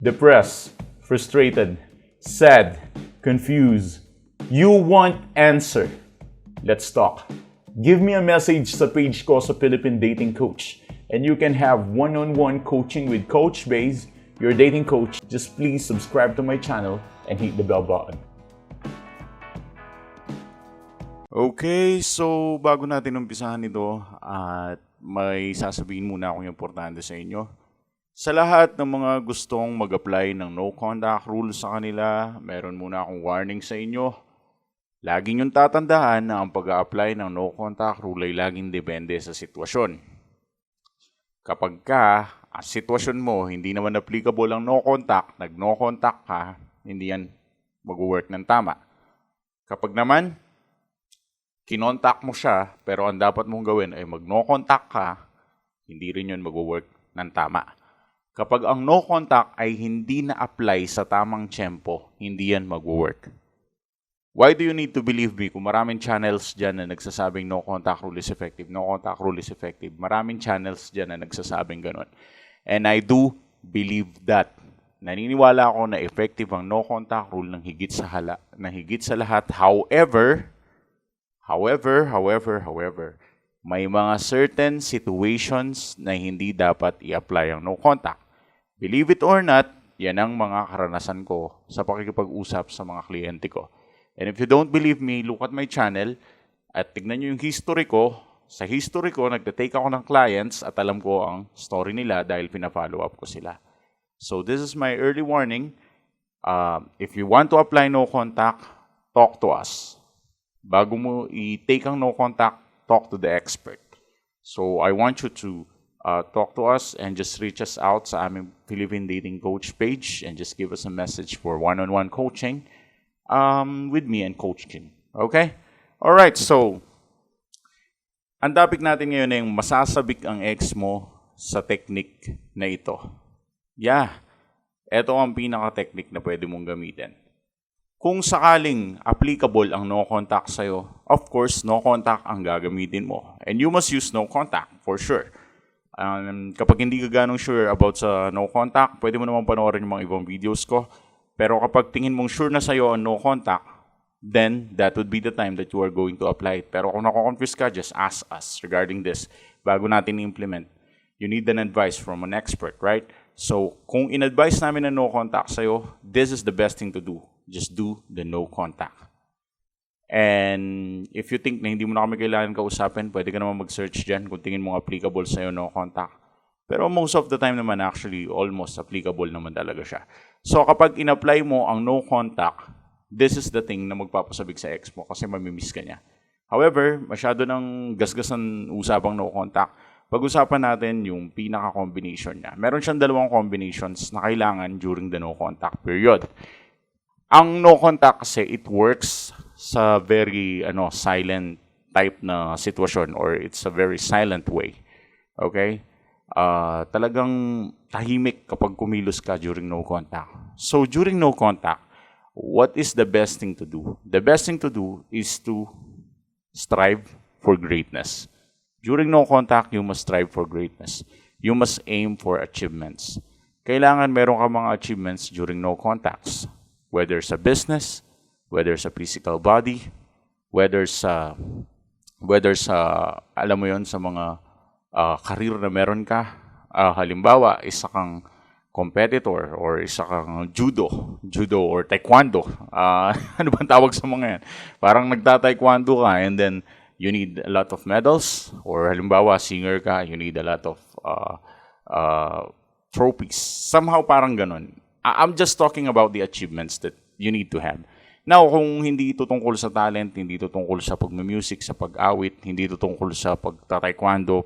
depressed, frustrated, sad, confused. You want answer. Let's talk. Give me a message sa page ko sa Philippine Dating Coach and you can have one-on-one coaching with Coach Baze, your dating coach. Just please subscribe to my channel and hit the bell button. Okay, so bago natin umpisahan ito at may sasabihin muna akong importante sa inyo. Sa lahat ng mga gustong mag-apply ng no contact rule sa kanila, meron muna akong warning sa inyo. Lagi niyong tatandaan na ang pag-a-apply ng no contact rule ay laging depende sa sitwasyon. Kapag ang sitwasyon mo hindi naman applicable ang no contact, nag-no contact ka, hindi yan mag-work ng tama. Kapag naman, kinontak mo siya, pero ang dapat mong gawin ay mag-no contact ka, hindi rin yun mag-work ng tama. Kapag ang no contact ay hindi na-apply sa tamang tiyempo, hindi yan mag-work. Why do you need to believe me? Kung maraming channels dyan na nagsasabing no contact rule is effective, no contact rule is effective, maraming channels dyan na nagsasabing ganun. And I do believe that. Naniniwala ako na effective ang no contact rule ng higit sa lahat. However, may mga certain situations na hindi dapat i-apply ang no contact. Believe it or not, yan ang mga karanasan ko sa pakikipag-usap sa mga kliyente ko. And if you don't believe me, look at my channel at tignan nyo yung history ko. Sa history ko, nagtatake ako ng clients at alam ko ang story nila dahil pina-follow up ko sila. So this is my early warning. If you want to apply no contact, talk to us. Bago mo i-take ang no contact, talk to the expert. So I want you to talk to us and just reach us out sa aming Philippine Dating Coach page and just give us a message for one-on-one coaching with me and Coach Kim. Okay? Alright, so ang topic natin ngayon ay yung masasabik ang ex mo sa technique na ito. Yeah, ito ang pinaka-technique na pwede mong gamitin. Kung sakaling applicable ang no contact sa'yo, of course, no contact ang gagamitin mo. And you must use no contact, for sure. Kapag hindi ka ganong sure about sa no contact, pwede mo naman panoorin yung mga ibang videos ko. Pero kapag tingin mong sure na sa'yo ang no contact, then that would be the time that you are going to apply it. Pero kung nako-confuse ka, just ask us regarding this bago natin i-implement. You need an advice from an expert, right? So, kung in-advise namin na no contact sa'yo, this is the best thing to do. Just do the no contact. And if you think na hindi mo na kami kailangan kausapin, pwede ka naman mag-search dyan kung tingin mo applicable sa'yo no contact. Pero most of the time naman actually almost applicable naman talaga siya. So kapag in-apply mo ang no contact, this is the thing na magpapasabik sa ex mo kasi mamimiss ka niya. However, masyado ng gasgasan usapang no contact. Pag-usapan natin yung pinaka-combination niya. Meron siyang dalawang combinations na kailangan during the no contact period. Ang no contact kasi it works sa very silent type na sitwasyon or it's a very silent way. Okay? Talagang tahimik kapag kumilos ka during no contact. So during no contact, what is the best thing to do? The best thing to do is to strive for greatness. During no contact, you must strive for greatness. You must aim for achievements. Kailangan meron ka mga achievements during no contacts. Whether sa business, whether sa physical body, whether sa alam mo yon sa mga career na meron ka. Halimbawa, isa kang competitor or isa kang judo or taekwondo. Ano bang tawag sa mga yan? Parang nagta-taekwondo ka and then you need a lot of medals. Or halimbawa, singer ka, you need a lot of trophies. Somehow parang ganun. I'm just talking about the achievements that you need to have. Now, kung hindi ito tungkol sa talent, hindi ito tungkol sa pagmumusik, sa pag-awit, hindi ito tungkol sa pagta-taekwondo,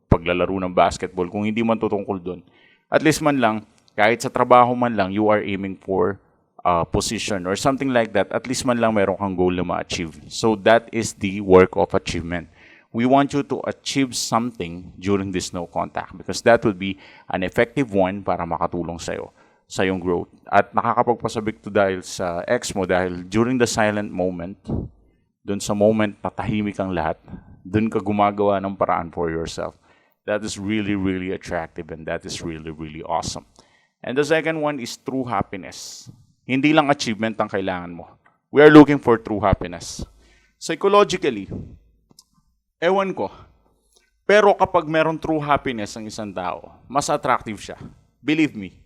paglalaro ng basketball, kung hindi man ito tungkol doon, at least man lang, kahit sa trabaho man lang, you are aiming for a position or something like that, at least man lang meron kang goal na ma-achieve. So that is the work of achievement. We want you to achieve something during this no contact because that would be an effective one para makatulong sa'yo. Sa iyong growth. At nakakapagpasabik to dahil sa ex mo dahil during the silent moment, dun sa moment na tahimik ang lahat, dun ka gumagawa ng paraan for yourself. That is really, really attractive and that is really, really awesome. And the second one is true happiness. Hindi lang achievement ang kailangan mo. We are looking for true happiness. Psychologically, ewan ko, pero kapag meron true happiness ang isang tao, mas attractive siya. Believe me.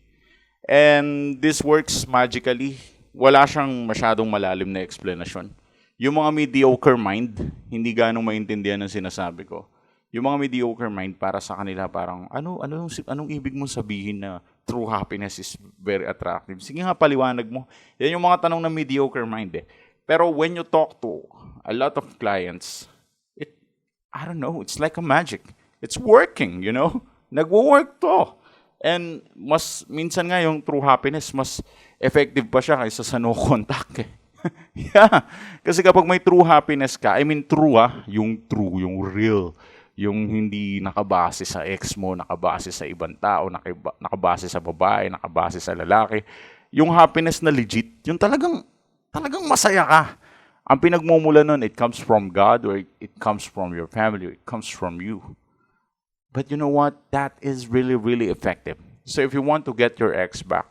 And this works magically. Wala siyang masyadong malalim na explanation. Yung mga mediocre mind, hindi ganong maintindihan ang sinasabi ko. Yung mga mediocre mind, para sa kanila parang, anong ibig mong sabihin na true happiness is very attractive? Sige nga, paliwanag mo. Yan yung mga tanong ng mediocre mind eh. Pero when you talk to a lot of clients, I don't know, it's like a magic. It's working, you know? Nagwo-work to. And minsan nga yung true happiness, mas effective pa siya kaysa sa no contact eh. Yeah. Kasi kapag may true happiness ka, I mean true yung real, yung hindi nakabase sa ex mo, nakabase sa ibang tao, nakabase sa babae, nakabase sa lalaki. Yung happiness na legit, yung talagang masaya ka. Ang pinagmumula nun, it comes from God or it comes from your family, it comes from you. But you know what? That is really, really effective. So if you want to get your ex back,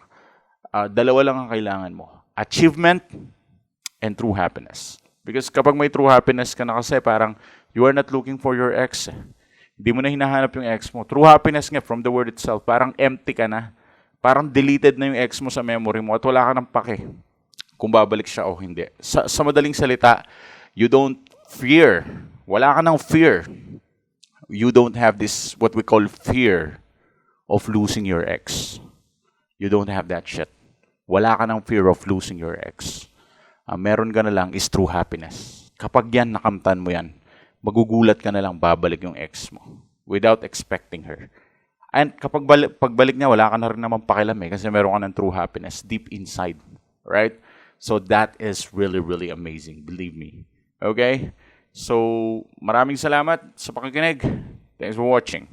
dalawa lang ang kailangan mo. Achievement and true happiness. Because kapag may true happiness ka na kasi, parang you are not looking for your ex. Hindi mo na hinahanap yung ex mo. True happiness nga, from the word itself, parang empty ka na. Parang deleted na yung ex mo sa memory mo at wala ka ng pake kung babalik siya o hindi. Sa madaling salita, you don't fear. Wala ka ng fear. You don't have this, what we call fear of losing your ex. You don't have that shit. Wala ka ng fear of losing your ex. Meron ka na lang is true happiness. Kapag yan, nakamtan mo yan, magugulat ka na lang babalik yung ex mo without expecting her. And kapag pagbalik niya, wala ka na rin naman pakialam eh kasi meron ka ng true happiness deep inside. Right? So that is really, really amazing. Believe me. Okay? So, maraming salamat sa pakikinig. Thanks for watching.